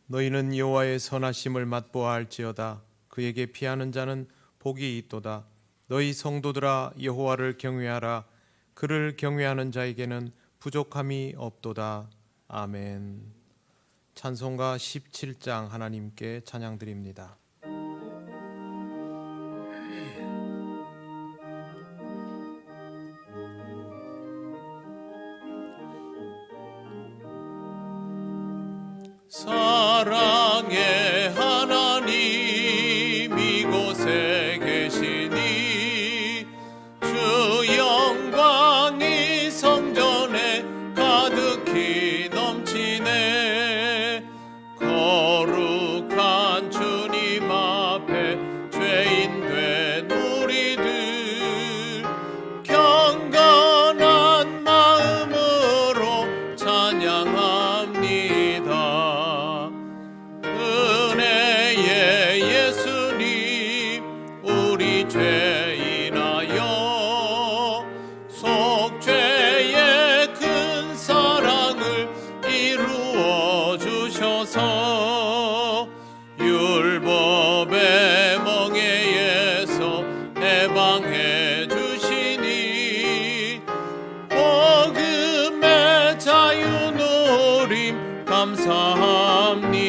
너희는 여호와의 선하심을 맛보아 알지어다. 그에게 피하는 자는 복이 있도다. 너희 성도들아 여호와를 경외하라. 그를 경외하는 자에게는 부족함이 없도다. 아멘. 찬송가 17장 하나님께 찬양드립니다. 사랑의 하나님 이곳에 계시니 주 영광이 성전에 가득히 넘치네. 거룩한 주님 앞에 죄인 된 우리들 경건한 마음으로 찬양합니다. 죄인하여 속죄의 큰 사랑을 이루어 주셔서 율법의 멍에에서 해방해 주시니 복음의 자유 누림 감사합니다.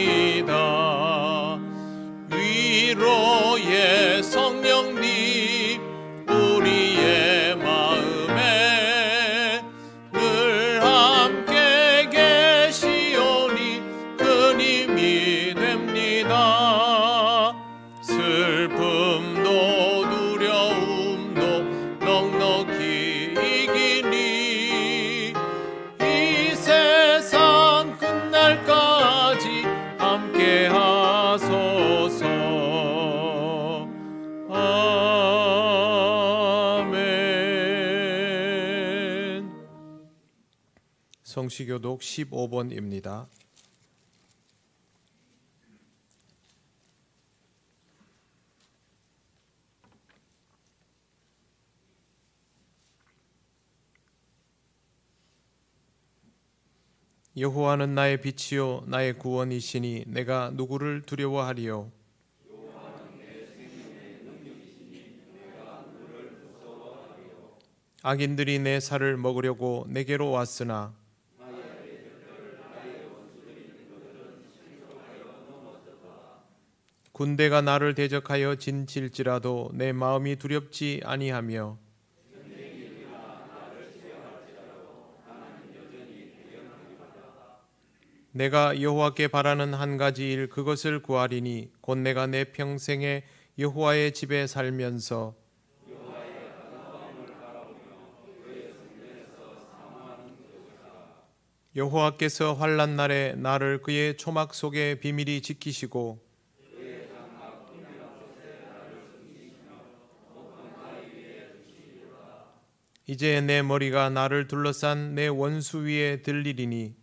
위로의 성령님 우리의 마음에 늘 함께 계시오니 큰 힘이 됩니다. 슬픔도 두려움도 넉넉히 이기니 이 세상 끝날까지 함께 하소서. 성시교독 15번입니다. 여호와는 나의 빛이요 나의 구원이시니 내가 누구를 두려워하리요. 악인들이 내 살을 먹으려고 내게로 왔으나 군대가 나를 대적하여 진칠지라도 내 마음이 두렵지 아니하며 내가 여호와께 바라는 한 가지 일 그것을 구하리니 곧 내가 내 평생에 여호와의 집에 살면서 여호와께서 환난 날에 나를 그의 초막 속에 비밀히 지키시고 이제 내 머리가 나를 둘러싼 내 원수 위에 들리리니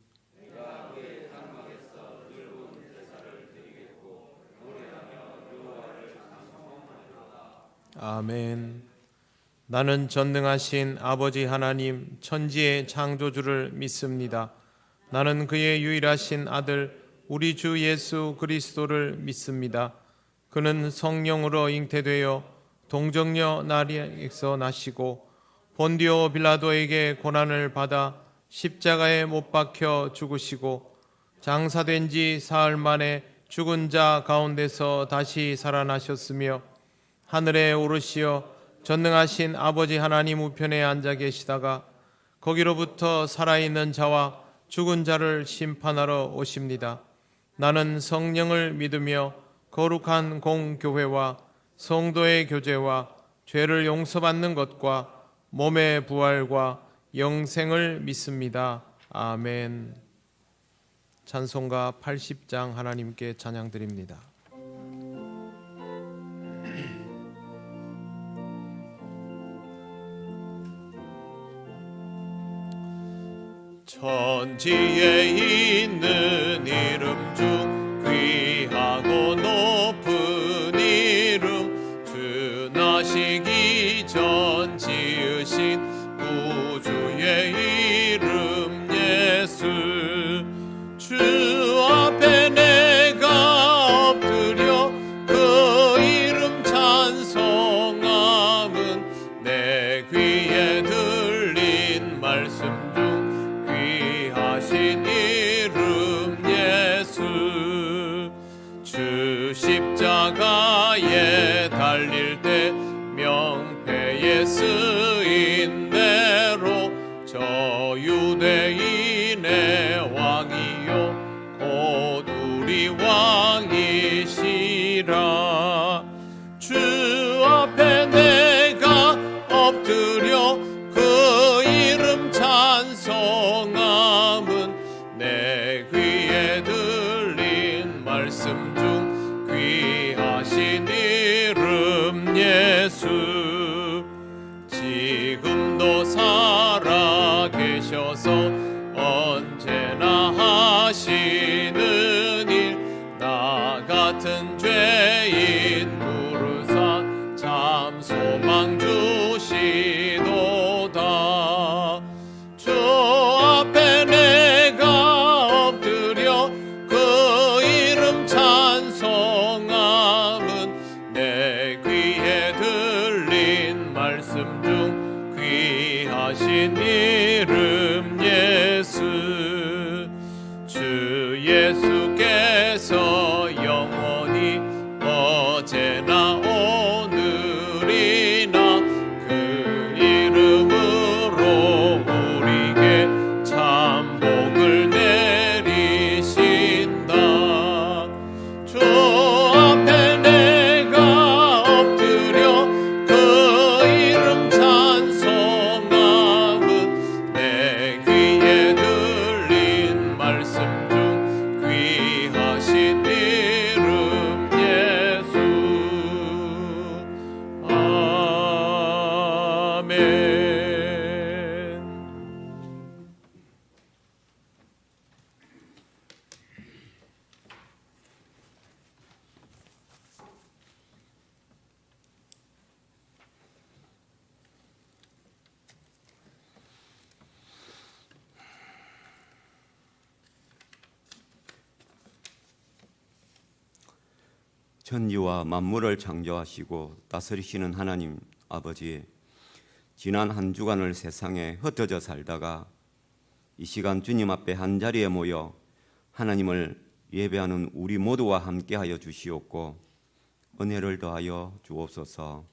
아멘. 나는 전능하신 아버지 하나님 천지의 창조주를 믿습니다. 나는 그의 유일하신 아들 우리 주 예수 그리스도를 믿습니다. 그는 성령으로 잉태되어 동정녀 마리아에게서 나시고 본디오 빌라도에게 고난을 받아 십자가에 못 박혀 죽으시고 장사된 지 사흘 만에 죽은 자 가운데서 다시 살아나셨으며 하늘에 오르시어 전능하신 아버지 하나님 우편에 앉아 계시다가 거기로부터 살아있는 자와 죽은 자를 심판하러 오십니다. 나는 성령을 믿으며 거룩한 공교회와 성도의 교제와 죄를 용서받는 것과 몸의 부활과 영생을 믿습니다. 아멘. 찬송가 80장 하나님께 찬양드립니다. 천지에 있는 이름 중 귀하고 높은 이름 주 나시기 전 지으신 구주의 이름 예수 주 앞에 내 저 유대인의 왕이요 곧 우리 왕이시라. 주 앞에 내가 엎드려 그 이름 찬송함은 내 귀에 들린 말씀 중 귀하신 이름 예수. 지금도 살아계셔서 언제나 하시는 일, 나 같은 죄인 부르사 참 소망 주시도다. 주 앞에 내가 엎드려 그 이름 찬송함은 내 귀에 들린 말씀 중 귀하신 이름 예수. 주 예수께서 영원히 어제나 오늘이나 그 이름으로 우리에게 참 복을 내리신다. 주 앞에 내가 엎드려 그 이름 찬송함은 내 귀에 들린 말씀 중 귀하신 이름 예수. 아멘. 천지와 만물을 창조하시고 다스리시는 하나님 아버지, 지난 한 주간을 세상에 흩어져 살다가 이 시간 주님 앞에 한자리에 모여 하나님을 예배하는 우리 모두와 함께하여 주시옵고 은혜를 더하여 주옵소서.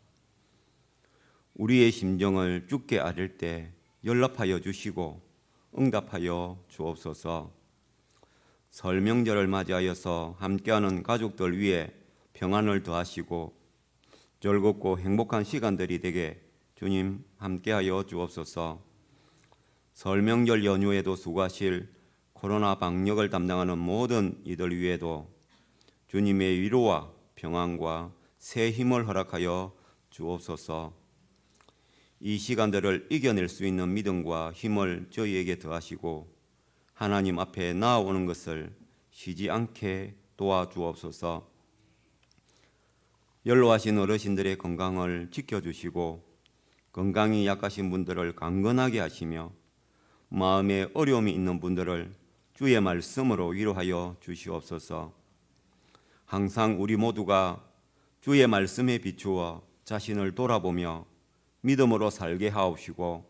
우리의 심정을 주께 아릴 때 연락하여 주시고 응답하여 주옵소서. 설 명절을 맞이하여서 함께하는 가족들 위해 평안을 더하시고 즐겁고 행복한 시간들이 되게 주님 함께하여 주옵소서. 설 명절 연휴에도 수고하실 코로나 방역을 담당하는 모든 이들 위에도 주님의 위로와 평안과 새 힘을 허락하여 주옵소서. 이 시간들을 이겨낼 수 있는 믿음과 힘을 저희에게 더하시고 하나님 앞에 나아오는 것을 쉬지 않게 도와주옵소서. 연로하신 어르신들의 건강을 지켜주시고 건강이 약하신 분들을 강건하게 하시며 마음에 어려움이 있는 분들을 주의 말씀으로 위로하여 주시옵소서. 항상 우리 모두가 주의 말씀에 비추어 자신을 돌아보며 믿음으로 살게 하옵시고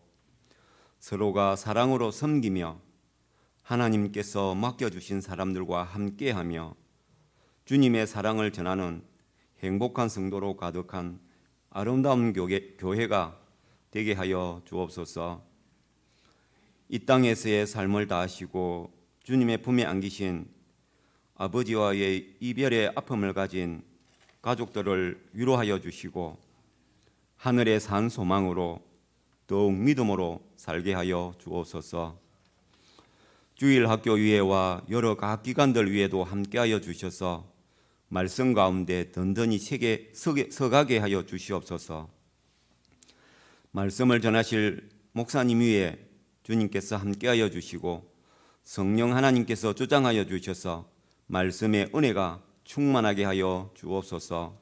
서로가 사랑으로 섬기며 하나님께서 맡겨주신 사람들과 함께하며 주님의 사랑을 전하는 행복한 성도로 가득한 아름다운 교회가 되게 하여 주옵소서. 이 땅에서의 삶을 다하시고 주님의 품에 안기신 아버지와의 이별의 아픔을 가진 가족들을 위로하여 주시고 하늘에 산 소망으로 더욱 믿음으로 살게 하여 주옵소서. 주일 학교 위에와 여러 각 기관들 위에도 함께하여 주셔서 말씀 가운데 든든히 서가게 하여 주시옵소서. 말씀을 전하실 목사님 위에 주님께서 함께하여 주시고 성령 하나님께서 주장하여 주셔서 말씀의 은혜가 충만하게 하여 주옵소서.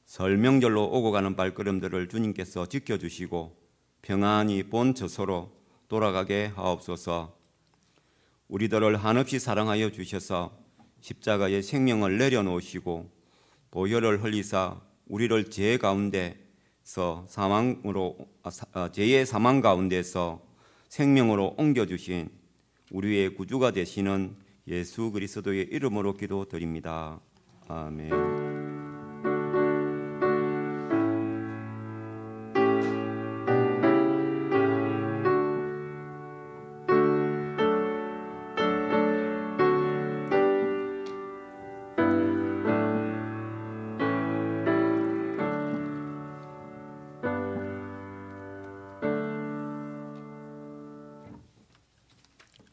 설 명절로 오고 가는 발걸음들을 주님께서 지켜주시고 평안히 본 처소로 돌아가게 하옵소서. 우리들을 한없이 사랑하여 주셔서 십자가의 생명을 내려놓으시고 보혈을 흘리사 우리를 죄 가운데서 죄의 사망 가운데서 생명으로 옮겨주신 우리의 구주가 되시는 예수 그리스도의 이름으로 기도드립니다. 아멘.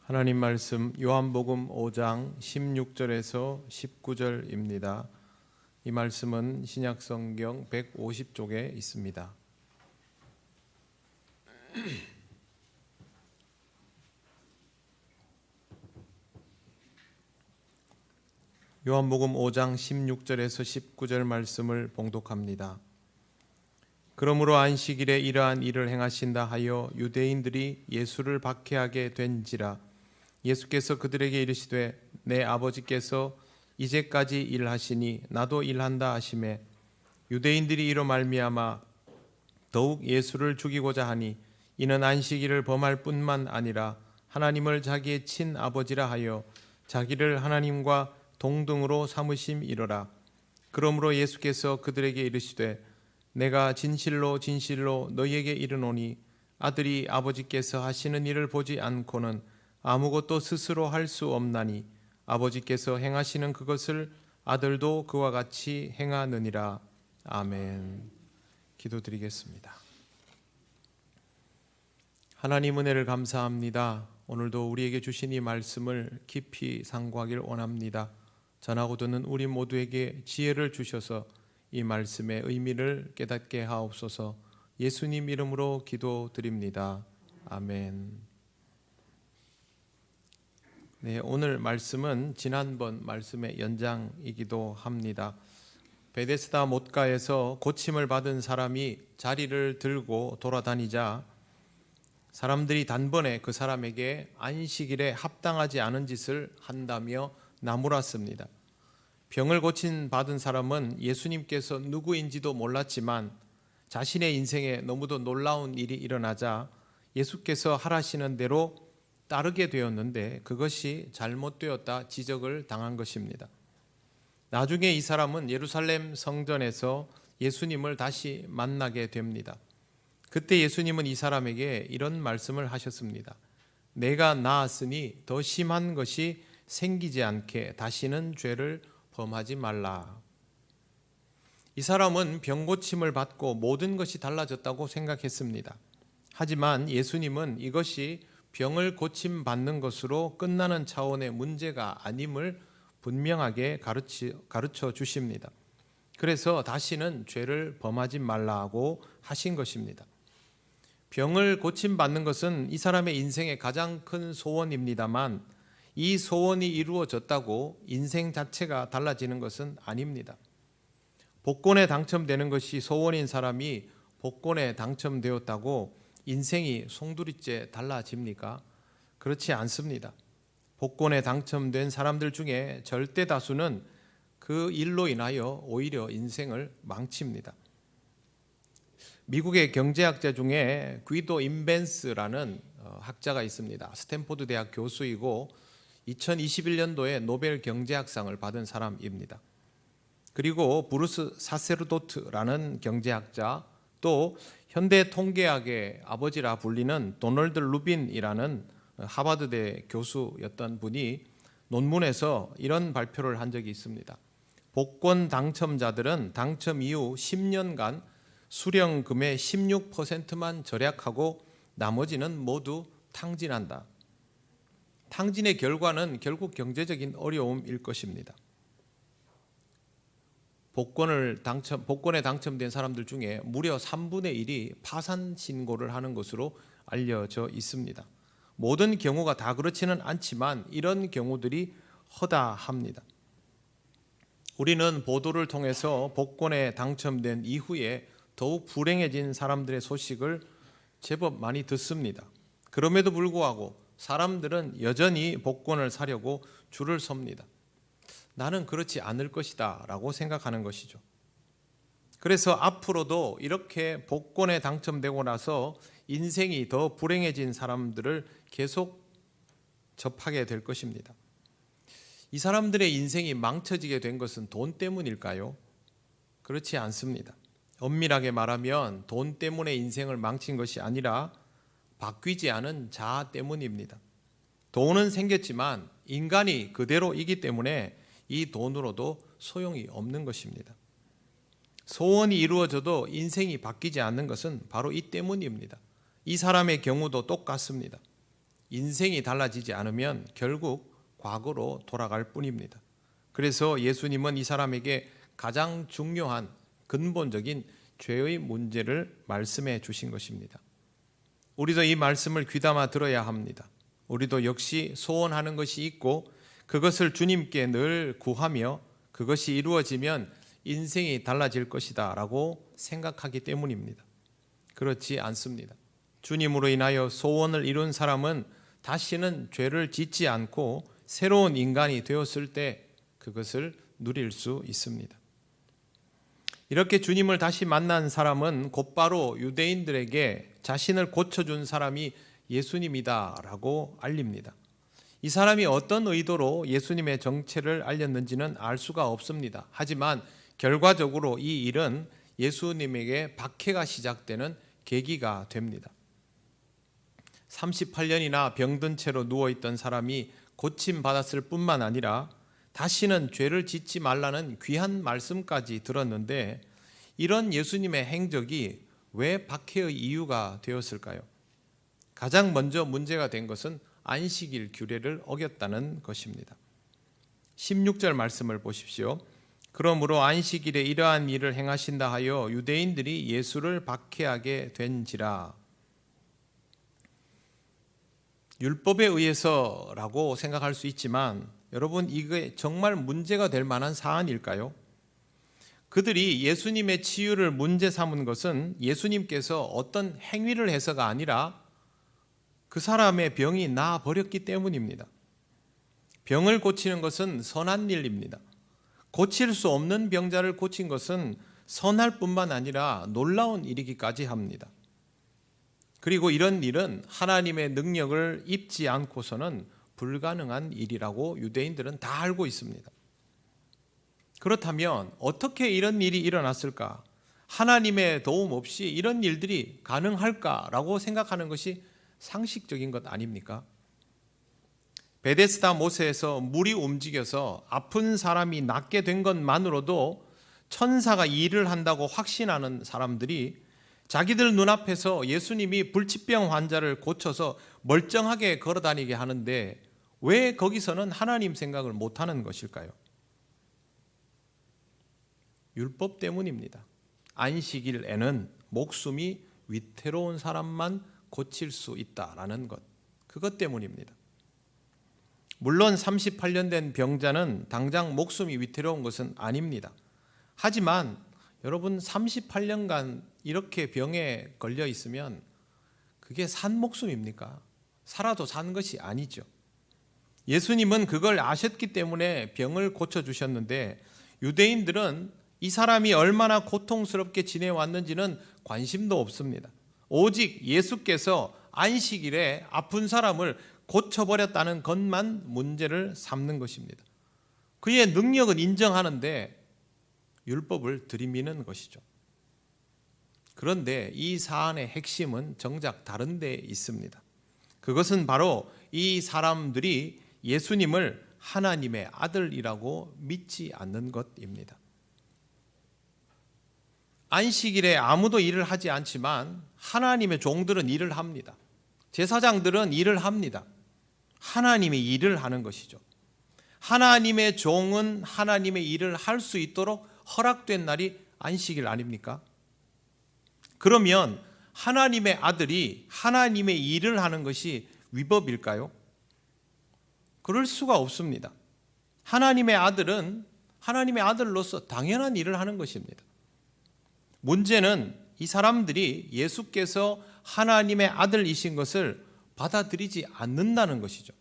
하나님 말씀 요한복음 5장 16절에서 19절입니다. 이 말씀은 신약성경 150쪽에 있습니다. 요한복음 5장 16절에서 19절 말씀을 봉독합니다. 그러므로 안식일에 이러한 일을 행하신다 하여 유대인들이 예수를 박해하게 된지라. 예수께서 그들에게 이르시되 내 아버지께서 이제까지 일하시니 나도 일한다 하시매 유대인들이 이로 말미암아 더욱 예수를 죽이고자 하니 이는 안식일을 범할 뿐만 아니라 하나님을 자기의 친아버지라 하여 자기를 하나님과 동등으로 삼으심이로라. 그러므로 예수께서 그들에게 이르시되 내가 진실로 진실로 너희에게 이르노니 아들이 아버지께서 하시는 일을 보지 않고는 아무것도 스스로 할 수 없나니 아버지께서 행하시는 그것을 아들도 그와 같이 행하느니라. 아멘. 기도드리겠습니다. 하나님 은혜를 감사합니다. 오늘도 우리에게 주신 이 말씀을 깊이 상고하길 원합니다. 전하고 듣는 우리 모두에게 지혜를 주셔서 이 말씀의 의미를 깨닫게 하옵소서. 예수님 이름으로 기도드립니다. 아멘. 네, 오늘 말씀은 지난번 말씀의 연장이기도 합니다. 베데스다 못가에서 고침을 받은 사람이 자리를 들고 돌아다니자 사람들이 단번에 그 사람에게 안식일에 합당하지 않은 짓을 한다며 나무랐습니다. 병을 고침 받은 사람은 예수님께서 누구인지도 몰랐지만 자신의 인생에 너무도 놀라운 일이 일어나자 예수께서 하라시는 대로 따르게 되었는데 그것이 잘못되었다 지적을 당한 것입니다. 나중에 이 사람은 예루살렘 성전에서 예수님을 다시 만나게 됩니다. 그때 예수님은 이 사람에게 이런 말씀을 하셨습니다. 내가 나았으니 더 심한 것이 생기지 않게 다시는 죄를 범하지 말라. 이 사람은 병고침을 받고 모든 것이 달라졌다고 생각했습니다. 하지만 예수님은 이것이 병을 고침받는 것으로 끝나는 차원의 문제가 아님을 분명하게 가르쳐 주십니다. 그래서 다시는 죄를 범하지 말라고 하신 것입니다. 병을 고침받는 것은 이 사람의 인생의 가장 큰 소원입니다만 이 소원이 이루어졌다고 인생 자체가 달라지는 것은 아닙니다. 복권에 당첨되는 것이 소원인 사람이 복권에 당첨되었다고 인생이 송두리째 달라집니까? 그렇지 않습니다. 복권에 당첨된 사람들 중에 절대 다수는 그 일로 인하여 오히려 인생을 망칩니다. 미국의 경제학자 중에 귀도 인벤스라는 학자가 있습니다. 스탠포드 대학 교수이고 2021년도에 노벨 경제학상을 받은 사람입니다. 그리고 브루스 사세르도트라는 경제학자, 또 현대 통계학의 아버지라 불리는 도널드 루빈이라는 하버드대 교수였던 분이 논문에서 이런 발표를 한 적이 있습니다. 복권 당첨자들은 당첨 이후 10년간 수령금의 16%만 절약하고 나머지는 모두 탕진한다. 탕진의 결과는 결국 경제적인 어려움일 것입니다. 복권에 당첨된 사람들 중에 무려 3분의 1이 파산 신고를 하는 것으로 알려져 있습니다. 모든 경우가 다 그렇지는 않지만 이런 경우들이 허다합니다. 우리는 보도를 통해서 복권에 당첨된 이후에 더욱 불행해진 사람들의 소식을 제법 많이 듣습니다. 그럼에도 불구하고 사람들은 여전히 복권을 사려고 줄을 섭니다. 나는 그렇지 않을 것이다 라고 생각하는 것이죠. 그래서 앞으로도 이렇게 복권에 당첨되고 나서 인생이 더 불행해진 사람들을 계속 접하게 될 것입니다. 이 사람들의 인생이 망쳐지게 된 것은 돈 때문일까요? 그렇지 않습니다. 엄밀하게 말하면 돈 때문에 인생을 망친 것이 아니라 바뀌지 않은 자아 때문입니다. 돈은 생겼지만 인간이 그대로이기 때문에 이 돈으로도 소용이 없는 것입니다. 소원이 이루어져도 인생이 바뀌지 않는 것은 바로 이 때문입니다. 이 사람의 경우도 똑같습니다. 인생이 달라지지 않으면 결국 과거로 돌아갈 뿐입니다. 그래서 예수님은 이 사람에게 가장 중요한 근본적인 죄의 문제를 말씀해 주신 것입니다. 우리도 이 말씀을 귀담아 들어야 합니다. 우리도 역시 소원하는 것이 있고 그것을 주님께 늘 구하며 그것이 이루어지면 인생이 달라질 것이다 라고 생각하기 때문입니다. 그렇지 않습니다. 주님으로 인하여 소원을 이룬 사람은 다시는 죄를 짓지 않고 새로운 인간이 되었을 때 그것을 누릴 수 있습니다. 이렇게 주님을 다시 만난 사람은 곧바로 유대인들에게 자신을 고쳐준 사람이 예수님이다 라고 알립니다. 이 사람이 어떤 의도로 예수님의 정체를 알렸는지는 알 수가 없습니다. 하지만 결과적으로 이 일은 예수님에게 박해가 시작되는 계기가 됩니다. 38년이나 병든 채로 누워있던 사람이 고침받았을 뿐만 아니라 다시는 죄를 짓지 말라는 귀한 말씀까지 들었는데 이런 예수님의 행적이 왜 박해의 이유가 되었을까요? 가장 먼저 문제가 된 것은 안식일 규례를 어겼다는 것입니다. 16절 말씀을 보십시오. 그러므로 안식일에 이러한 일을 행하신다 하여 유대인들이 예수를 박해하게 된지라. 율법에 의해서라고 생각할 수 있지만 여러분, 이게 정말 문제가 될 만한 사안일까요? 그들이 예수님의 치유를 문제 삼은 것은 예수님께서 어떤 행위를 해서가 아니라 그 사람의 병이 나아버렸기 때문입니다. 병을 고치는 것은 선한 일입니다. 고칠 수 없는 병자를 고친 것은 선할 뿐만 아니라 놀라운 일이기까지 합니다. 그리고 이런 일은 하나님의 능력을 입지 않고서는 불가능한 일이라고 유대인들은 다 알고 있습니다. 그렇다면 어떻게 이런 일이 일어났을까? 하나님의 도움 없이 이런 일들이 가능할까라고 생각하는 것이 상식적인 것 아닙니까? 베데스다 못에서 물이 움직여서 아픈 사람이 낫게 된 것만으로도 천사가 일을 한다고 확신하는 사람들이 자기들 눈앞에서 예수님이 불치병 환자를 고쳐서 멀쩡하게 걸어다니게 하는데 왜 거기서는 하나님 생각을 못하는 것일까요? 율법 때문입니다. 안식일에는 목숨이 위태로운 사람만 고칠 수 있다라는 것, 그것 때문입니다. 물론 38년 된 병자는 당장 목숨이 위태로운 것은 아닙니다. 하지만 여러분, 38년간 이렇게 병에 걸려 있으면 그게 산 목숨입니까? 살아도 산 것이 아니죠. 예수님은 그걸 아셨기 때문에 병을 고쳐주셨는데 유대인들은 이 사람이 얼마나 고통스럽게 지내왔는지는 관심도 없습니다. 오직 예수께서 안식일에 아픈 사람을 고쳐버렸다는 것만 문제를 삼는 것입니다. 그의 능력은 인정하는데 율법을 들이미는 것이죠. 그런데 이 사안의 핵심은 정작 다른 데 있습니다. 그것은 바로 이 사람들이 예수님을 하나님의 아들이라고 믿지 않는 것입니다. 안식일에 아무도 일을 하지 않지만 하나님의 종들은 일을 합니다. 제사장들은 일을 합니다. 하나님이 일을 하는 것이죠. 하나님의 종은 하나님의 일을 할 수 있도록 허락된 날이 안식일 아닙니까? 그러면 하나님의 아들이 하나님의 일을 하는 것이 위법일까요? 그럴 수가 없습니다. 하나님의 아들은 하나님의 아들로서 당연한 일을 하는 것입니다. 문제는 이 사람들이 예수께서 하나님의 아들이신 것을 받아들이지 않는다는 것이죠.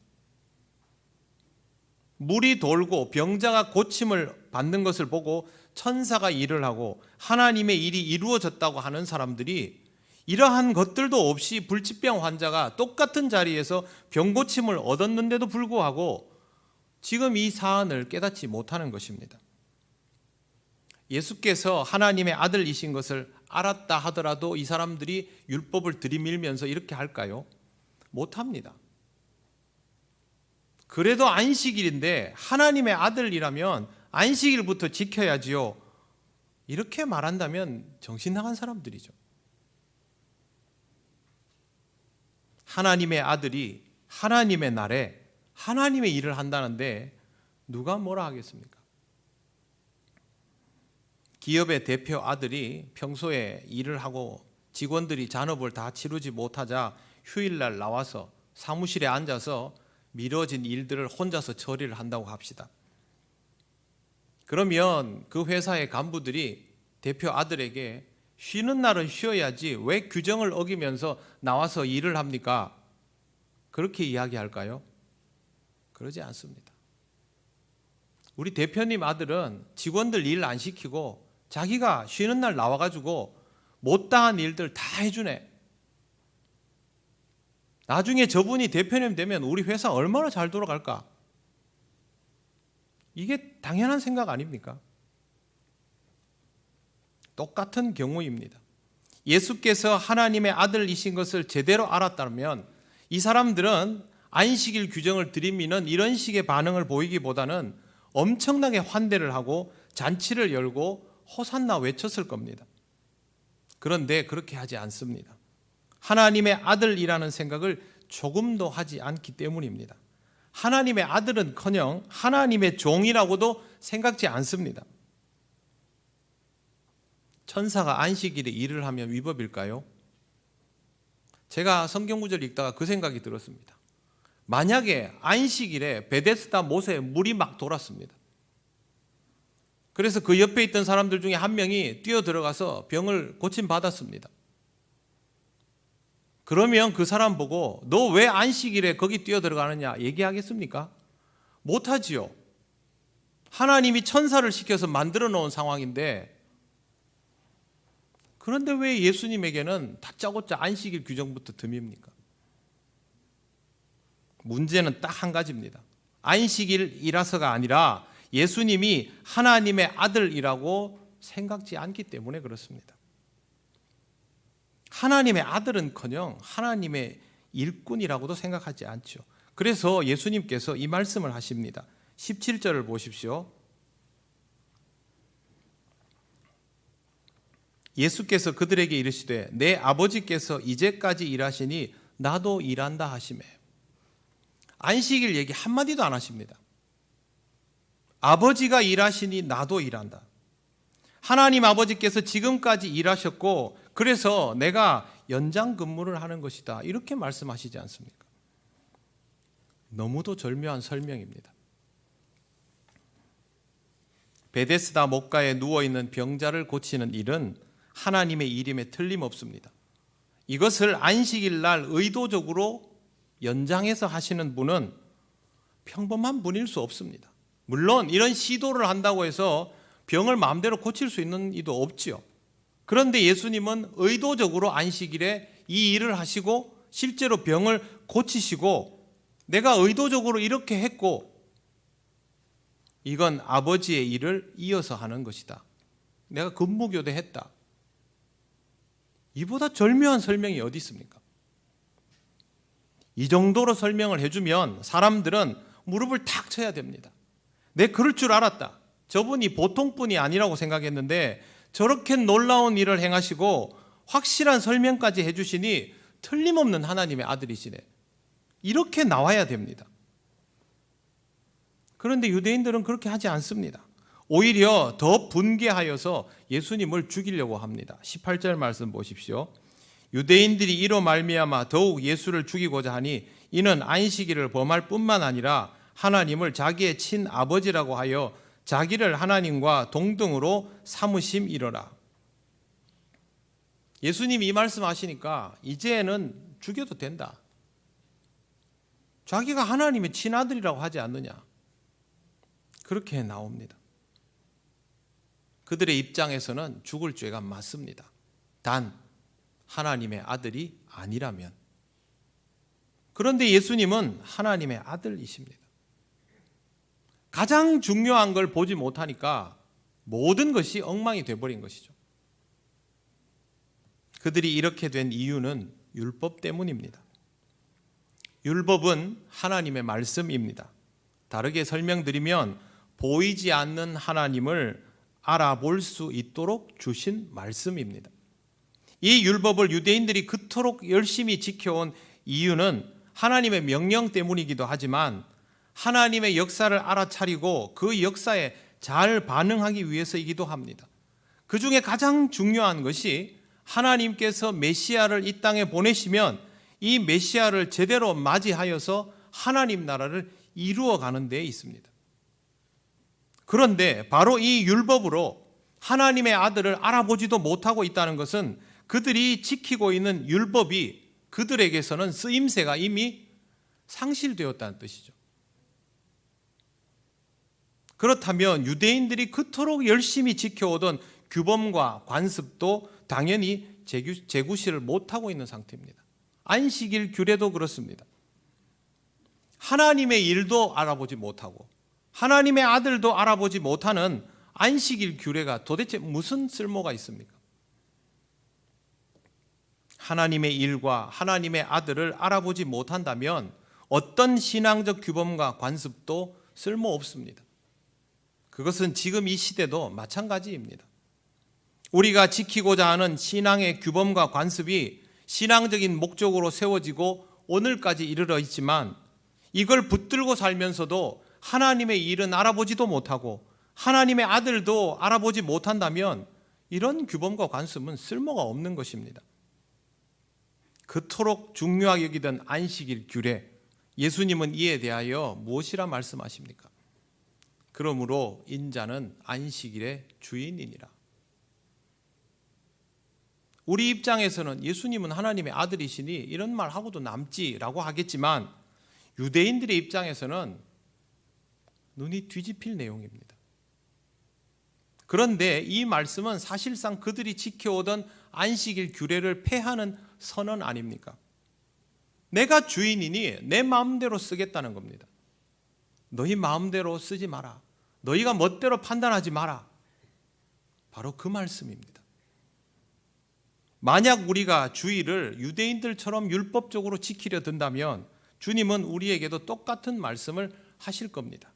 물이 돌고 병자가 고침을 받는 것을 보고 천사가 일을 하고 하나님의 일이 이루어졌다고 하는 사람들이 이러한 것들도 없이 불치병 환자가 똑같은 자리에서 병고침을 얻었는데도 불구하고 지금 이 사안을 깨닫지 못하는 것입니다. 예수께서 하나님의 아들이신 것을 알았다 하더라도 이 사람들이 율법을 들이밀면서 이렇게 할까요? 못합니다. 그래도 안식일인데 하나님의 아들이라면 안식일부터 지켜야지요. 이렇게 말한다면 정신 나간 사람들이죠. 하나님의 아들이 하나님의 날에 하나님의 일을 한다는데 누가 뭐라 하겠습니까? 기업의 대표 아들이 평소에 일을 하고 직원들이 잔업을 다 치르지 못하자 휴일날 나와서 사무실에 앉아서 미뤄진 일들을 혼자서 처리를 한다고 합시다. 그러면 그 회사의 간부들이 대표 아들에게 쉬는 날은 쉬어야지 왜 규정을 어기면서 나와서 일을 합니까? 그렇게 이야기할까요? 그러지 않습니다. 우리 대표님 아들은 직원들 일 안 시키고 자기가 쉬는 날 나와가지고 못다한 일들 다 해주네. 나중에 저분이 대표님 되면 우리 회사 얼마나 잘 돌아갈까? 이게 당연한 생각 아닙니까? 똑같은 경우입니다. 예수께서 하나님의 아들이신 것을 제대로 알았다면 이 사람들은 안식일 규정을 들이미는 이런 식의 반응을 보이기보다는 엄청나게 환대를 하고 잔치를 열고 호산나 외쳤을 겁니다. 그런데 그렇게 하지 않습니다. 하나님의 아들이라는 생각을 조금도 하지 않기 때문입니다. 하나님의 아들은커녕 하나님의 종이라고도 생각지 않습니다. 천사가 안식일에 일을 하면 위법일까요? 제가 성경 구절 읽다가 그 생각이 들었습니다. 만약에 안식일에 베데스다 못에 물이 막 돌았습니다. 그래서 그 옆에 있던 사람들 중에 한 명이 뛰어들어가서 병을 고침받았습니다. 그러면 그 사람 보고 너 왜 안식일에 거기 뛰어들어가느냐 얘기하겠습니까? 못하지요. 하나님이 천사를 시켜서 만들어 놓은 상황인데, 그런데 왜 예수님에게는 다짜고짜 안식일 규정부터 듭입니까? 문제는 딱 한 가지입니다. 안식일이라서가 아니라 예수님이 하나님의 아들이라고 생각지 않기 때문에 그렇습니다. 하나님의 아들은커녕 하나님의 일꾼이라고도 생각하지 않죠. 그래서 예수님께서 이 말씀을 하십니다. 17절을 보십시오. 예수께서 그들에게 이르시되 내 아버지께서 이제까지 일하시니 나도 일한다 하시매. 안식일 얘기 한마디도 안 하십니다. 아버지가 일하시니 나도 일한다. 하나님 아버지께서 지금까지 일하셨고 그래서 내가 연장 근무를 하는 것이다. 이렇게 말씀하시지 않습니까? 너무도 절묘한 설명입니다. 베데스다 목가에 누워있는 병자를 고치는 일은 하나님의 일임에 틀림없습니다. 이것을 안식일 날 의도적으로 연장해서 하시는 분은 평범한 분일 수 없습니다. 물론 이런 시도를 한다고 해서 병을 마음대로 고칠 수 있는 이도 없지요. 그런데 예수님은 의도적으로 안식일에 이 일을 하시고 실제로 병을 고치시고 내가 의도적으로 이렇게 했고 이건 아버지의 일을 이어서 하는 것이다. 내가 근무교대했다. 이보다 절묘한 설명이 어디 있습니까? 이 정도로 설명을 해주면 사람들은 무릎을 탁 쳐야 됩니다. 내 그럴 줄 알았다. 저분이 보통 분이 아니라고 생각했는데 저렇게 놀라운 일을 행하시고 확실한 설명까지 해주시니 틀림없는 하나님의 아들이시네. 이렇게 나와야 됩니다. 그런데 유대인들은 그렇게 하지 않습니다. 오히려 더 분개하여서 예수님을 죽이려고 합니다. 18절 말씀 보십시오. 유대인들이 이로 말미암아 더욱 예수를 죽이고자 하니 이는 안식일을 범할 뿐만 아니라 하나님을 자기의 친아버지라고 하여 자기를 하나님과 동등으로 삼으심이로라. 예수님이 이 말씀하시니까 이제는 죽여도 된다. 자기가 하나님의 친아들이라고 하지 않느냐. 그렇게 나옵니다. 그들의 입장에서는 죽을 죄가 맞습니다. 단 하나님의 아들이 아니라면. 그런데 예수님은 하나님의 아들이십니다. 가장 중요한 걸 보지 못하니까 모든 것이 엉망이 되어버린 것이죠. 그들이 이렇게 된 이유는 율법 때문입니다. 율법은 하나님의 말씀입니다. 다르게 설명드리면 보이지 않는 하나님을 알아볼 수 있도록 주신 말씀입니다. 이 율법을 유대인들이 그토록 열심히 지켜온 이유는 하나님의 명령 때문이기도 하지만 하나님의 역사를 알아차리고 그 역사에 잘 반응하기 위해서이기도 합니다. 그 중에 가장 중요한 것이 하나님께서 메시아를 이 땅에 보내시면 이 메시아를 제대로 맞이하여서 하나님 나라를 이루어가는 데 있습니다. 그런데 바로 이 율법으로 하나님의 아들을 알아보지도 못하고 있다는 것은 그들이 지키고 있는 율법이 그들에게서는 쓰임새가 이미 상실되었다는 뜻이죠. 그렇다면 유대인들이 그토록 열심히 지켜오던 규범과 관습도 당연히 재구시를 못하고 있는 상태입니다. 안식일 규례도 그렇습니다. 하나님의 일도 알아보지 못하고 하나님의 아들도 알아보지 못하는 안식일 규례가 도대체 무슨 쓸모가 있습니까? 하나님의 일과 하나님의 아들을 알아보지 못한다면 어떤 신앙적 규범과 관습도 쓸모없습니다. 그것은 지금 이 시대도 마찬가지입니다. 우리가 지키고자 하는 신앙의 규범과 관습이 신앙적인 목적으로 세워지고 오늘까지 이르러 있지만 이걸 붙들고 살면서도 하나님의 일은 알아보지도 못하고 하나님의 아들도 알아보지 못한다면 이런 규범과 관습은 쓸모가 없는 것입니다. 그토록 중요하게 여기던 안식일 규례, 예수님은 이에 대하여 무엇이라 말씀하십니까? 그러므로 인자는 안식일의 주인이니라. 우리 입장에서는 예수님은 하나님의 아들이시니 이런 말 하고도 남지라고 하겠지만 유대인들의 입장에서는 눈이 뒤집힐 내용입니다. 그런데 이 말씀은 사실상 그들이 지켜오던 안식일 규례를 폐하는 선언 아닙니까? 내가 주인이니 내 마음대로 쓰겠다는 겁니다. 너희 마음대로 쓰지 마라. 너희가 멋대로 판단하지 마라. 바로 그 말씀입니다. 만약 우리가 주일을 유대인들처럼 율법적으로 지키려 든다면 주님은 우리에게도 똑같은 말씀을 하실 겁니다.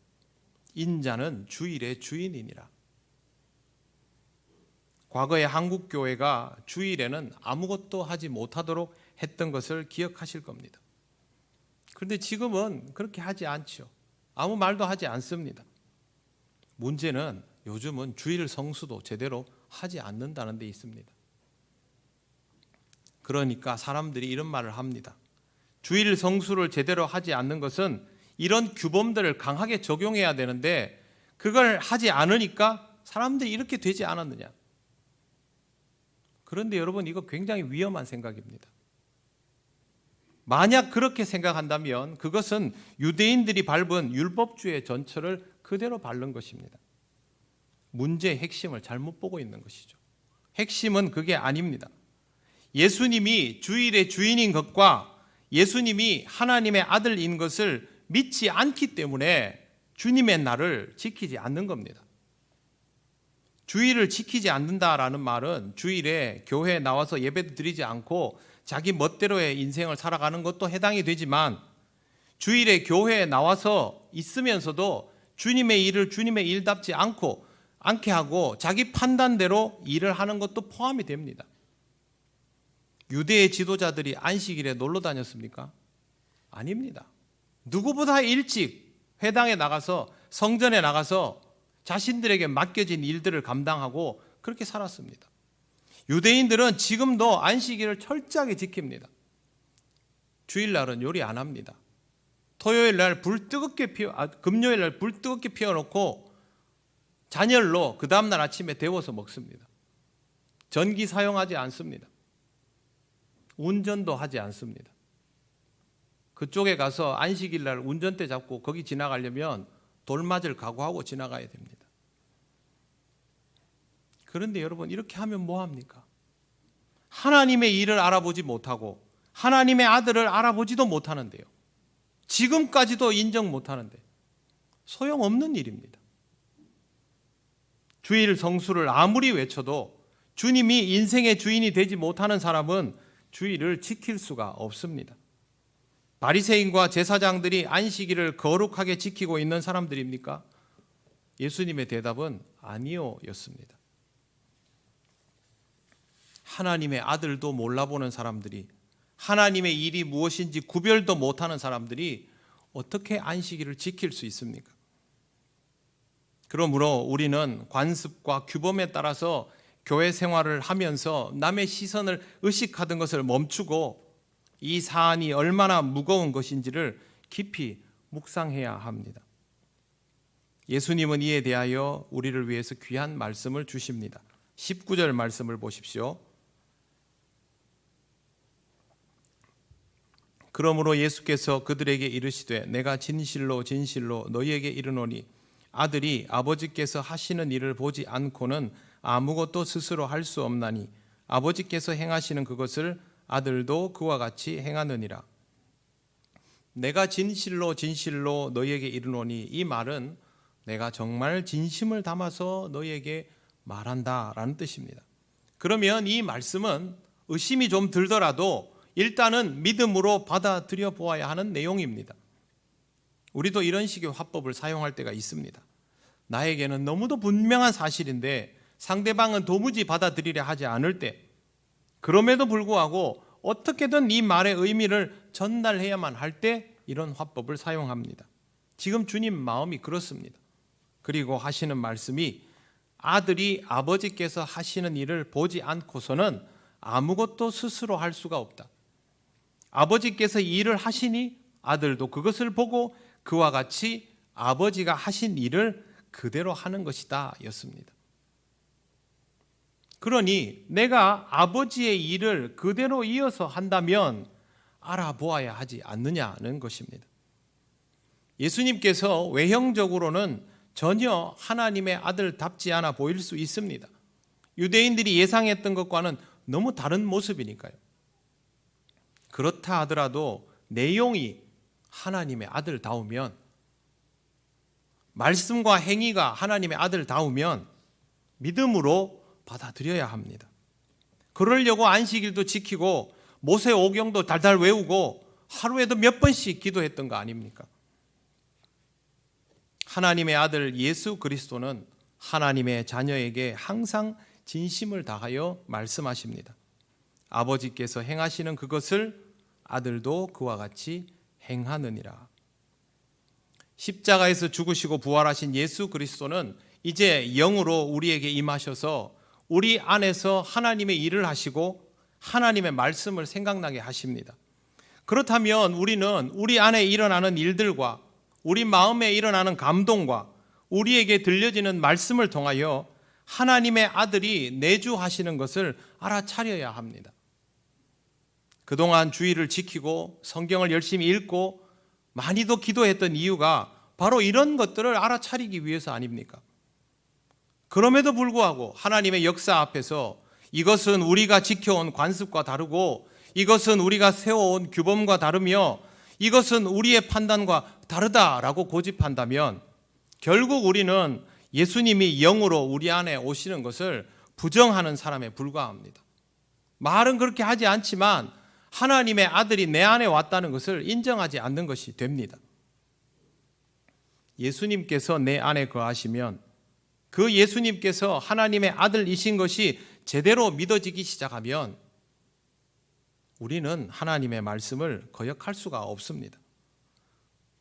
인자는 주일의 주인이니라. 과거에 한국 교회가 주일에는 아무것도 하지 못하도록 했던 것을 기억하실 겁니다. 그런데 지금은 그렇게 하지 않죠. 아무 말도 하지 않습니다. 문제는 요즘은 주일 성수도 제대로 하지 않는다는 데 있습니다. 그러니까 사람들이 이런 말을 합니다. 주일 성수를 제대로 하지 않는 것은 이런 규범들을 강하게 적용해야 되는데 그걸 하지 않으니까 사람들이 이렇게 되지 않았느냐. 그런데 여러분, 이거 굉장히 위험한 생각입니다. 만약 그렇게 생각한다면 그것은 유대인들이 밟은 율법주의 전철을 그대로 밟는 것입니다. 문제의 핵심을 잘못 보고 있는 것이죠. 핵심은 그게 아닙니다. 예수님이 주일의 주인인 것과 예수님이 하나님의 아들인 것을 믿지 않기 때문에 주님의 날을 지키지 않는 겁니다. 주일을 지키지 않는다라는 말은 주일에 교회에 나와서 예배도 드리지 않고 자기 멋대로의 인생을 살아가는 것도 해당이 되지만 주일에 교회에 나와서 있으면서도 주님의 일을 주님의 일답지 않게 하고 자기 판단대로 일을 하는 것도 포함이 됩니다. 유대의 지도자들이 안식일에 놀러 다녔습니까? 아닙니다. 누구보다 일찍 회당에 나가서 성전에 나가서 자신들에게 맡겨진 일들을 감당하고 그렇게 살았습니다. 유대인들은 지금도 안식일을 철저하게 지킵니다. 주일날은 요리 안 합니다. 금요일날 불 뜨겁게 피워놓고 잔열로 그 다음날 아침에 데워서 먹습니다. 전기 사용하지 않습니다. 운전도 하지 않습니다. 그쪽에 가서 안식일날 운전대 잡고 거기 지나가려면 돌 맞을 각오하고 지나가야 됩니다. 그런데 여러분, 이렇게 하면 뭐합니까? 하나님의 일을 알아보지 못하고 하나님의 아들을 알아보지도 못하는데요. 지금까지도 인정 못하는데 소용없는 일입니다. 주일 성수를 아무리 외쳐도 주님이 인생의 주인이 되지 못하는 사람은 주일을 지킬 수가 없습니다. 바리새인과 제사장들이 안식일을 거룩하게 지키고 있는 사람들입니까? 예수님의 대답은 아니요 였습니다. 하나님의 아들도 몰라보는 사람들이 하나님의 일이 무엇인지 구별도 못하는 사람들이 어떻게 안식일을 지킬 수 있습니까? 그러므로 우리는 관습과 규범에 따라서 교회 생활을 하면서 남의 시선을 의식하던 것을 멈추고 이 사안이 얼마나 무거운 것인지를 깊이 묵상해야 합니다. 예수님은 이에 대하여 우리를 위해서 귀한 말씀을 주십니다. 19절 말씀을 보십시오. 그러므로 예수께서 그들에게 이르시되 내가 진실로 진실로 너희에게 이르노니 아들이 아버지께서 하시는 일을 보지 않고는 아무것도 스스로 할 수 없나니 아버지께서 행하시는 그것을 아들도 그와 같이 행하느니라. 내가 진실로 진실로 너희에게 이르노니 이 말은 내가 정말 진심을 담아서 너희에게 말한다라는 뜻입니다. 그러면 이 말씀은 의심이 좀 들더라도 일단은 믿음으로 받아들여 보아야 하는 내용입니다. 우리도 이런 식의 화법을 사용할 때가 있습니다. 나에게는 너무도 분명한 사실인데 상대방은 도무지 받아들이려 하지 않을 때, 그럼에도 불구하고 어떻게든 이 말의 의미를 전달해야만 할 때 이런 화법을 사용합니다. 지금 주님 마음이 그렇습니다. 그리고 하시는 말씀이 아들이 아버지께서 하시는 일을 보지 않고서는 아무것도 스스로 할 수가 없다. 아버지께서 이 일을 하시니 아들도 그것을 보고 그와 같이 아버지가 하신 일을 그대로 하는 것이다 였습니다. 그러니 내가 아버지의 일을 그대로 이어서 한다면 알아보아야 하지 않느냐는 것입니다. 예수님께서 외형적으로는 전혀 하나님의 아들답지 않아 보일 수 있습니다. 유대인들이 예상했던 것과는 너무 다른 모습이니까요. 그렇다 하더라도 내용이 하나님의 아들다우면, 말씀과 행위가 하나님의 아들다우면 믿음으로 받아들여야 합니다. 그러려고 안식일도 지키고 모세 오경도 달달 외우고 하루에도 몇 번씩 기도했던 거 아닙니까? 하나님의 아들 예수 그리스도는 하나님의 자녀에게 항상 진심을 다하여 말씀하십니다. 아버지께서 행하시는 그것을 아들도 그와 같이 행하느니라. 십자가에서 죽으시고 부활하신 예수 그리스도는 이제 영으로 우리에게 임하셔서 우리 안에서 하나님의 일을 하시고 하나님의 말씀을 생각나게 하십니다. 그렇다면 우리는 우리 안에 일어나는 일들과 우리 마음에 일어나는 감동과 우리에게 들려지는 말씀을 통하여 하나님의 아들이 내주하시는 것을 알아차려야 합니다. 그동안 주의를 지키고 성경을 열심히 읽고 많이도 기도했던 이유가 바로 이런 것들을 알아차리기 위해서 아닙니까? 그럼에도 불구하고 하나님의 역사 앞에서 이것은 우리가 지켜온 관습과 다르고 이것은 우리가 세워온 규범과 다르며 이것은 우리의 판단과 다르다라고 고집한다면 결국 우리는 예수님이 영으로 우리 안에 오시는 것을 부정하는 사람에 불과합니다. 말은 그렇게 하지 않지만 하나님의 아들이 내 안에 왔다는 것을 인정하지 않는 것이 됩니다. 예수님께서 내 안에 거하시면 그 예수님께서 하나님의 아들이신 것이 제대로 믿어지기 시작하면 우리는 하나님의 말씀을 거역할 수가 없습니다.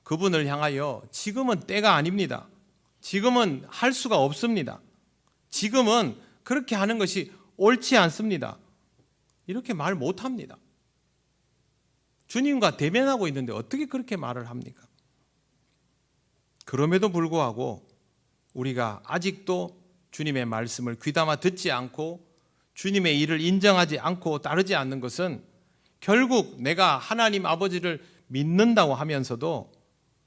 그분을 향하여 지금은 때가 아닙니다. 지금은 할 수가 없습니다. 지금은 그렇게 하는 것이 옳지 않습니다. 이렇게 말 못합니다. 주님과 대면하고 있는데 어떻게 그렇게 말을 합니까? 그럼에도 불구하고 우리가 아직도 주님의 말씀을 귀담아 듣지 않고 주님의 일을 인정하지 않고 따르지 않는 것은 결국 내가 하나님 아버지를 믿는다고 하면서도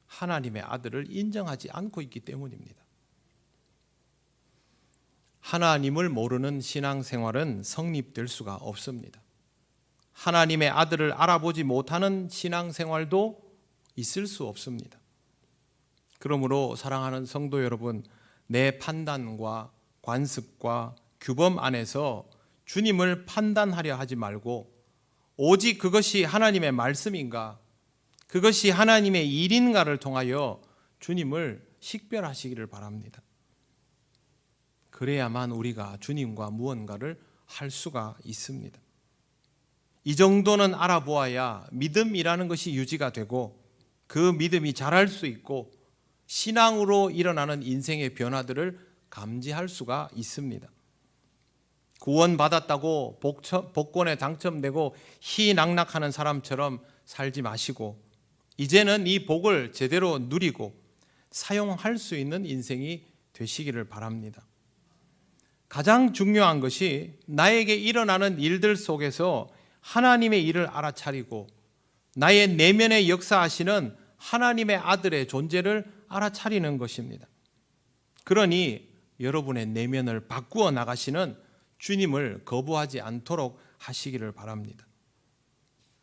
하나님의 아들을 인정하지 않고 있기 때문입니다. 하나님을 모르는 신앙생활은 성립될 수가 없습니다. 하나님의 아들을 알아보지 못하는 신앙생활도 있을 수 없습니다. 그러므로 사랑하는 성도 여러분, 내 판단과 관습과 규범 안에서 주님을 판단하려 하지 말고 오직 그것이 하나님의 말씀인가, 그것이 하나님의 일인가를 통하여 주님을 식별하시기를 바랍니다. 그래야만 우리가 주님과 무언가를 할 수가 있습니다. 이 정도는 알아보아야 믿음이라는 것이 유지가 되고 그 믿음이 자랄 수 있고 신앙으로 일어나는 인생의 변화들을 감지할 수가 있습니다. 구원받았다고 복권에 당첨되고 희낙낙하는 사람처럼 살지 마시고 이제는 이 복을 제대로 누리고 사용할 수 있는 인생이 되시기를 바랍니다. 가장 중요한 것이 나에게 일어나는 일들 속에서 하나님의 일을 알아차리고 나의 내면에 역사하시는 하나님의 아들의 존재를 알아차리는 것입니다. 그러니 여러분의 내면을 바꾸어 나가시는 주님을 거부하지 않도록 하시기를 바랍니다.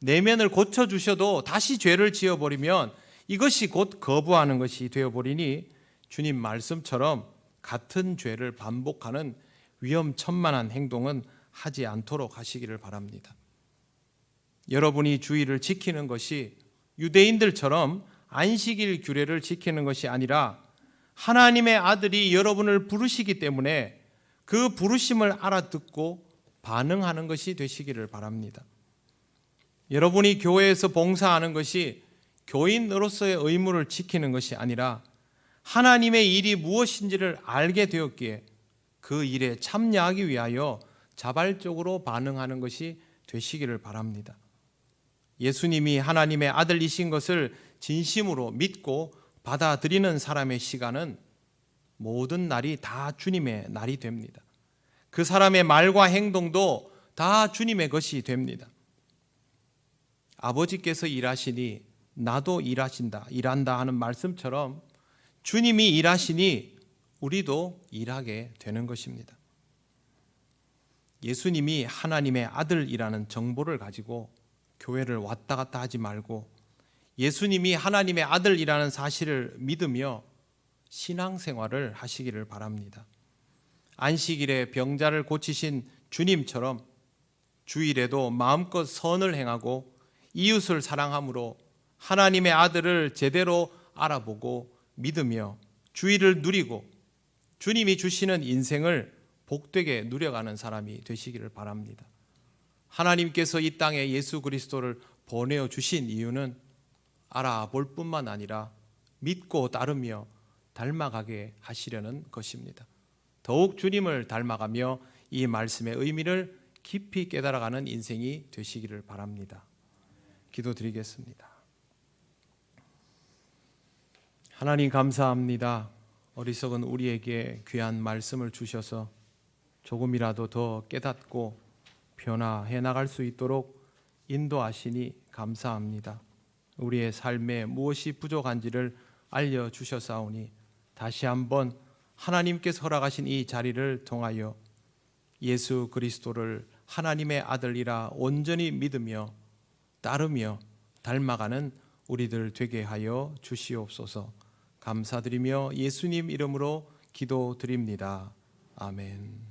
내면을 고쳐주셔도 다시 죄를 지어버리면 이것이 곧 거부하는 것이 되어버리니 주님 말씀처럼 같은 죄를 반복하는 위험천만한 행동은 하지 않도록 하시기를 바랍니다. 여러분이 주의를 지키는 것이 유대인들처럼 안식일 규례를 지키는 것이 아니라 하나님의 아들이 여러분을 부르시기 때문에 그 부르심을 알아듣고 반응하는 것이 되시기를 바랍니다. 여러분이 교회에서 봉사하는 것이 교인으로서의 의무를 지키는 것이 아니라 하나님의 일이 무엇인지를 알게 되었기에 그 일에 참여하기 위하여 자발적으로 반응하는 것이 되시기를 바랍니다. 예수님이 하나님의 아들이신 것을 진심으로 믿고 받아들이는 사람의 시간은 모든 날이 다 주님의 날이 됩니다. 그 사람의 말과 행동도 다 주님의 것이 됩니다. 아버지께서 일하시니 나도 일한다 하는 말씀처럼 주님이 일하시니 우리도 일하게 되는 것입니다. 예수님이 하나님의 아들이라는 정보를 가지고 교회를 왔다 갔다 하지 말고 예수님이 하나님의 아들이라는 사실을 믿으며 신앙생활을 하시기를 바랍니다. 안식일에 병자를 고치신 주님처럼 주일에도 마음껏 선을 행하고 이웃을 사랑함으로 하나님의 아들을 제대로 알아보고 믿으며 주일을 누리고 주님이 주시는 인생을 복되게 누려가는 사람이 되시기를 바랍니다. 하나님께서 이 땅에 예수 그리스도를 보내어 주신 이유는 알아볼 뿐만 아니라 믿고 따르며 닮아가게 하시려는 것입니다. 더욱 주님을 닮아가며 이 말씀의 의미를 깊이 깨달아가는 인생이 되시기를 바랍니다. 기도드리겠습니다. 하나님 감사합니다. 어리석은 우리에게 귀한 말씀을 주셔서 조금이라도 더 깨닫고 변화해 나갈 수 있도록 인도하시니 감사합니다. 우리의 삶에 무엇이 부족한지를 알려주셨사오니 다시 한번 하나님께서 허락하신 이 자리를 통하여 예수 그리스도를 하나님의 아들이라 온전히 믿으며 따르며 닮아가는 우리들 되게 하여 주시옵소서. 감사드리며 예수님 이름으로 기도드립니다. 아멘.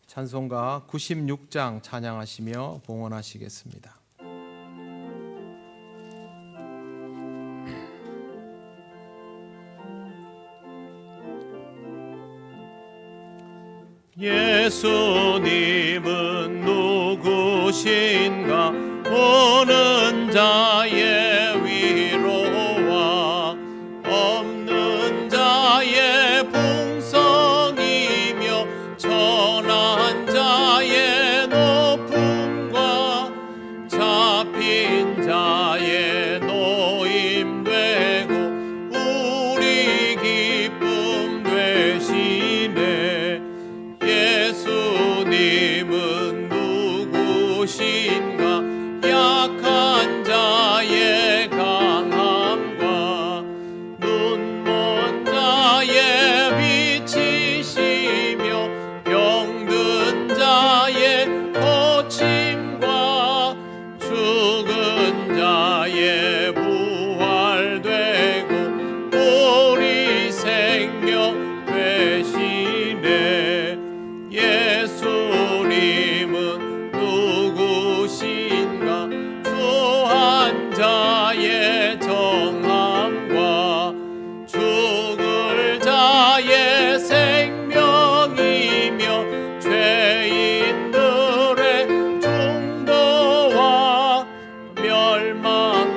찬송가 96장 찬양하시며 봉헌하시겠습니다. 예수님은 누구신가? 오는 자의 위로와 없는 자의 풍성이며 천한 자의 높음과 잡힌 자의 노임되고 우리 기쁨 되시네. 예수님은 누구신가? 약한 자의 강함과 눈먼 자의 빛이시며 병든 자의 고침과 죽은 자의 부활되고 우리 생명 되시네. 예수님은 누구신가? 주한 자의 정함과 죽을 자의 생명이며 죄인들의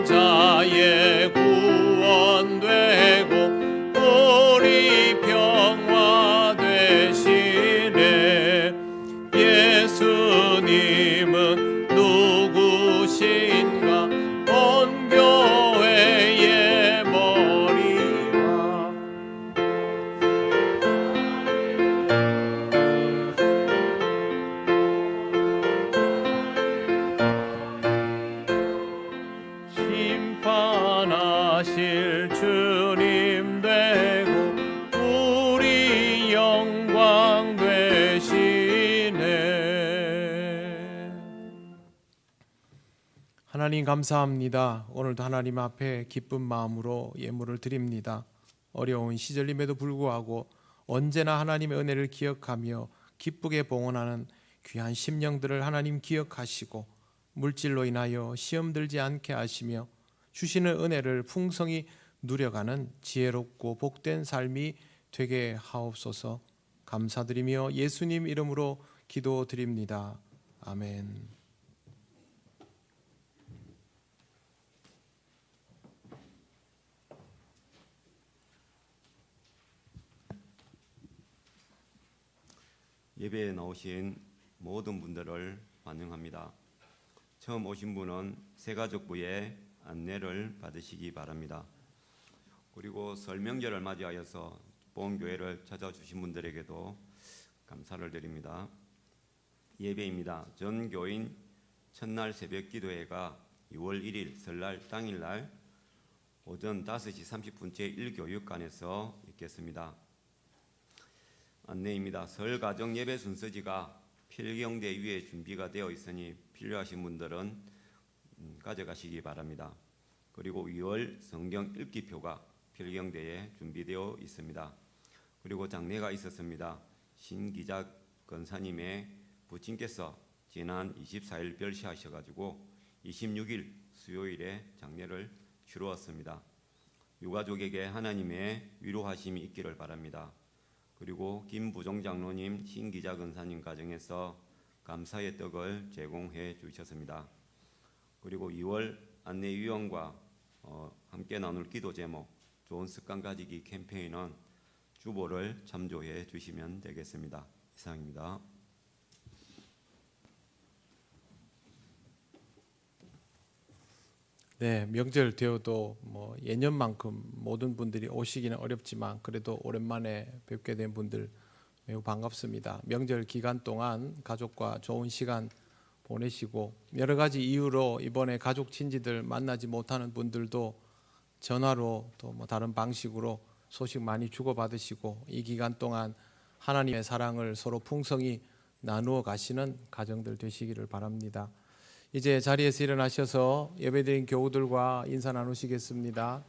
자의 구원되고 우리 평화 되시네. 예수님은 누구신가? 온 교회의 머리와 심판하실 주님 되고 우리 영광 되시네. 하나님 감사합니다. 오늘도 하나님 앞에 기쁜 마음으로 예물을 드립니다. 어려운 시절임에도 불구하고 언제나 하나님의 은혜를 기억하며 기쁘게 봉헌하는 귀한 심령들을 하나님 기억하시고 물질로 인하여 시험 들지 않게 하시며 주시는 은혜를 풍성히 누려가는 지혜롭고 복된 삶이 되게 하옵소서. 감사드리며 예수님 이름으로 기도드립니다. 아멘. 예배에 나오신 모든 분들을 환영합니다. 처음 오신 분은 새가족부의 안내를 받으시기 바랍니다. 그리고 설 명절을 맞이하여서 보험교회를 찾아주신 분들에게도 감사를 드립니다. 예배입니다. 전 교인 첫날 새벽 기도회가 6월 1일 설날 당일날 오전 5시 30분 제1교육관에서 있겠습니다. 안내입니다. 설 가정 예배 순서지가 필경대 위에 준비가 되어 있으니 필요하신 분들은 가져가시기 바랍니다. 그리고 2월 성경 읽기표가 필경대에 준비되어 있습니다. 그리고 장례가 있었습니다. 신기자 권사님의 부친께서 지난 24일 별시하셔가지고 26일 수요일에 장례를 치루었습니다. 유가족에게 하나님의 위로하심이 있기를 바랍니다. 그리고 김 부종장로님, 신기자 권사님 가정에서 감사의 떡을 제공해 주셨습니다. 그리고 2월 안내위원과 함께 나눌 기도 제목 좋은 습관 가지기 캠페인은 주보를 참조해 주시면 되겠습니다. 이상입니다. 네, 명절 되어도 예년만큼 모든 분들이 오시기는 어렵지만 그래도 오랜만에 뵙게 된 분들 매우 반갑습니다. 명절 기간 동안 가족과 좋은 시간 보내시고 여러 가지 이유로 이번에 가족 친지들 만나지 못하는 분들도 전화로 또 다른 방식으로 소식 많이 주고받으시고 이 기간 동안 하나님의 사랑을 서로 풍성히 나누어 가시는 가정들 되시기를 바랍니다. 이제 자리에서 일어나셔서 예배드린 교우들과 인사 나누시겠습니다.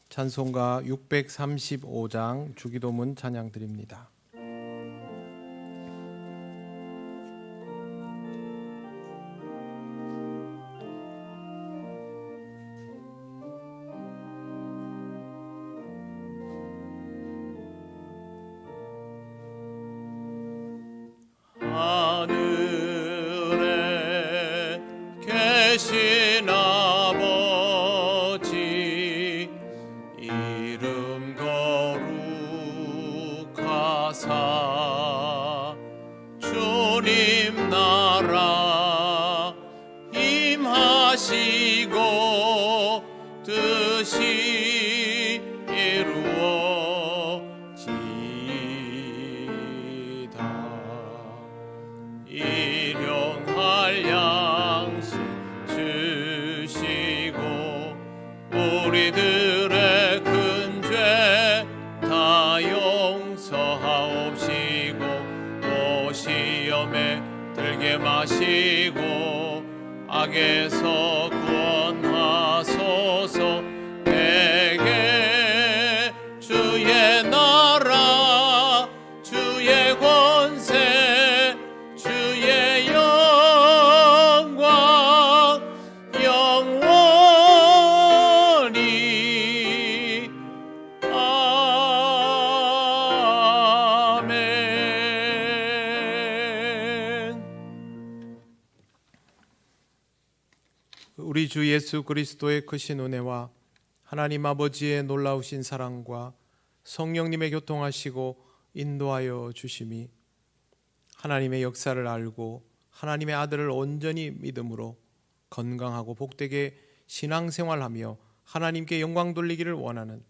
찬송가 635장 주기도문 찬양 드립니다. 하늘에 계신 아버지 이름 거룩하사 주님 나라 임하시고 뜻이 이루어지이다. 일용할 양식 주시고 우리들의 큰 죄 다 용서하옵시고 또 시험에 들게 마시고 악에서 구원하소서. 내게 주의 나라 주의 권세 주의 영광 영원히 아멘. 우리 주 예수 그리스도의 크신 은혜와 하나님 아버지의 놀라우신 사랑과 성령님의 교통하시고 인도하여 주심이 하나님의 역사를 알고 하나님의 아들을 온전히 믿음으로 건강하고 복되게 신앙생활하며 하나님께 영광 돌리기를 원하는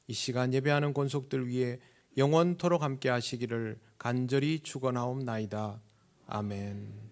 이 시간 예배하는 권속들 위해 영원토록 함께 하시기를 간절히 축원하옵나이다. 아멘.